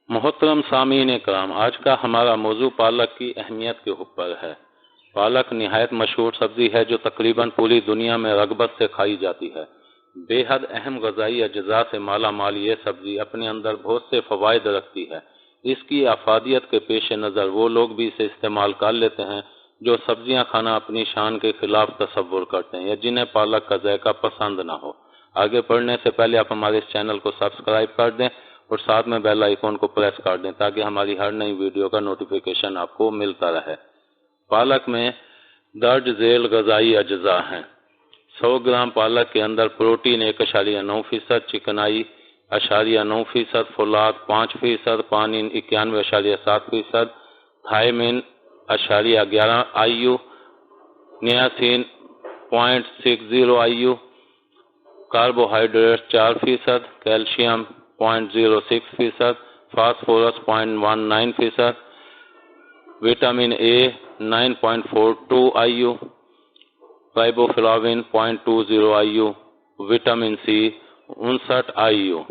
محترم سامعین کرام، آج کا ہمارا موضوع پالک کی اہمیت کے اوپر ہے۔ پالک نہایت مشہور سبزی ہے جو تقریباً پوری دنیا میں رغبت سے کھائی جاتی ہے۔ بے حد اہم غذائی اجزاء سے مالا مال یہ سبزی اپنے اندر بہت سے فوائد رکھتی ہے۔ اس کی افادیت کے پیش نظر وہ لوگ بھی اسے استعمال کر لیتے ہیں جو سبزیاں کھانا اپنی شان کے خلاف تصور کرتے ہیں یا جنہیں پالک کا ذائقہ پسند نہ ہو۔ آگے بڑھنے سے پہلے آپ ہمارے اس چینل کو سبسکرائب کر دیں اور ساتھ میں بیل آئیکن کو پریس کر دیں تاکہ ہماری ہر نئی ویڈیو کا نوٹیفیکیشن آپ کو ملتا رہے۔ پالک میں درج ذیل غذائی اجزاء ہیں۔ 100 گرام پالک کے اندر پروٹین 1.9%، چکنائی 0.9%، فولاد 5%، پانی 91.7%، thiamine 0.11 IU، niacin 0.60 IU، carbohydrate 4%، calcium 0.06%، phosphorus 0.19%، vitamin A 9.42 IU، riboflavin 0.20 IU، vitamin C 59 IU۔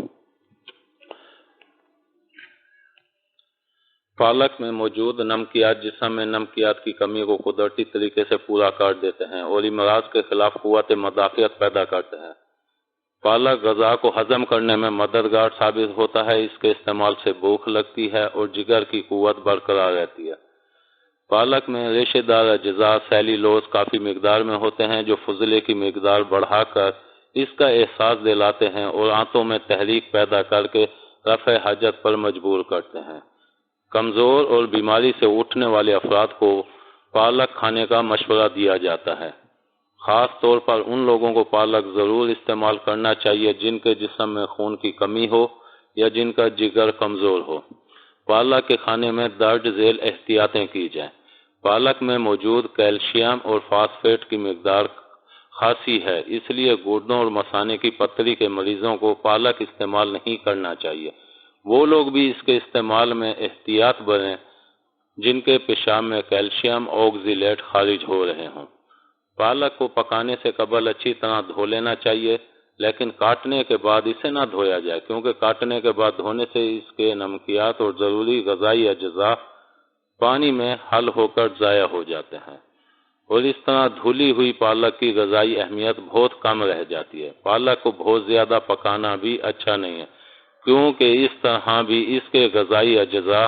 پالک میں موجود نمکیات جسم میں نمکیات کی کمی کو قدرتی طریقے سے پورا کر دیتے ہیں اور امراض کے خلاف قوت مدافعت پیدا کرتے ہیں۔ پالک غذا کو ہضم کرنے میں مددگار ثابت ہوتا ہے۔ اس کے استعمال سے بھوک لگتی ہے اور جگر کی قوت برقرار رہتی ہے۔ پالک میں ریشے دار اجزاء سیلیولوز کافی مقدار میں ہوتے ہیں جو فضلے کی مقدار بڑھا کر اس کا احساس دلاتے ہیں اور آنتوں میں تحریک پیدا کر کے رفع حاجت پر مجبور کرتے ہیں۔ کمزور اور بیماری سے اٹھنے والے افراد کو پالک کھانے کا مشورہ دیا جاتا ہے۔ خاص طور پر ان لوگوں کو پالک ضرور استعمال کرنا چاہیے جن کے جسم میں خون کی کمی ہو یا جن کا جگر کمزور ہو۔ پالک کے کھانے میں درج ذیل احتیاطیں کی جائیں۔ پالک میں موجود کیلشیم اور فاسفیٹ کی مقدار خاصی ہے، اس لیے گردوں اور مثانے کی پتھری کے مریضوں کو پالک استعمال نہیں کرنا چاہیے۔ وہ لوگ بھی اس کے استعمال میں احتیاط برتیں جن کے پیشاب میں کیلشیم آکزیلیٹ خارج ہو رہے ہوں۔ پالک کو پکانے سے قبل اچھی طرح دھو لینا چاہیے، لیکن کاٹنے کے بعد اسے نہ دھویا جائے کیونکہ کاٹنے کے بعد دھونے سے اس کے نمکیات اور ضروری غذائی اجزاء پانی میں حل ہو کر ضائع ہو جاتے ہیں اور اس طرح دھلی ہوئی پالک کی غذائی اہمیت بہت کم رہ جاتی ہے۔ پالک کو بہت زیادہ پکانا بھی اچھا نہیں ہے کیونکہ اس طرح بھی اس کے غذائی اجزاء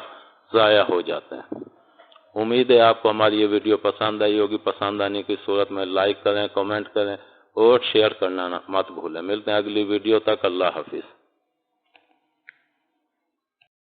ضائع ہو جاتے ہیں۔ امید ہے آپ کو ہماری یہ ویڈیو پسند آئی ہوگی۔ پسند آنے کی صورت میں لائک کریں، کمنٹ کریں اور شیئر کرنا مت بھولیں۔ ملتے ہیں اگلی ویڈیو تک، اللہ حافظ۔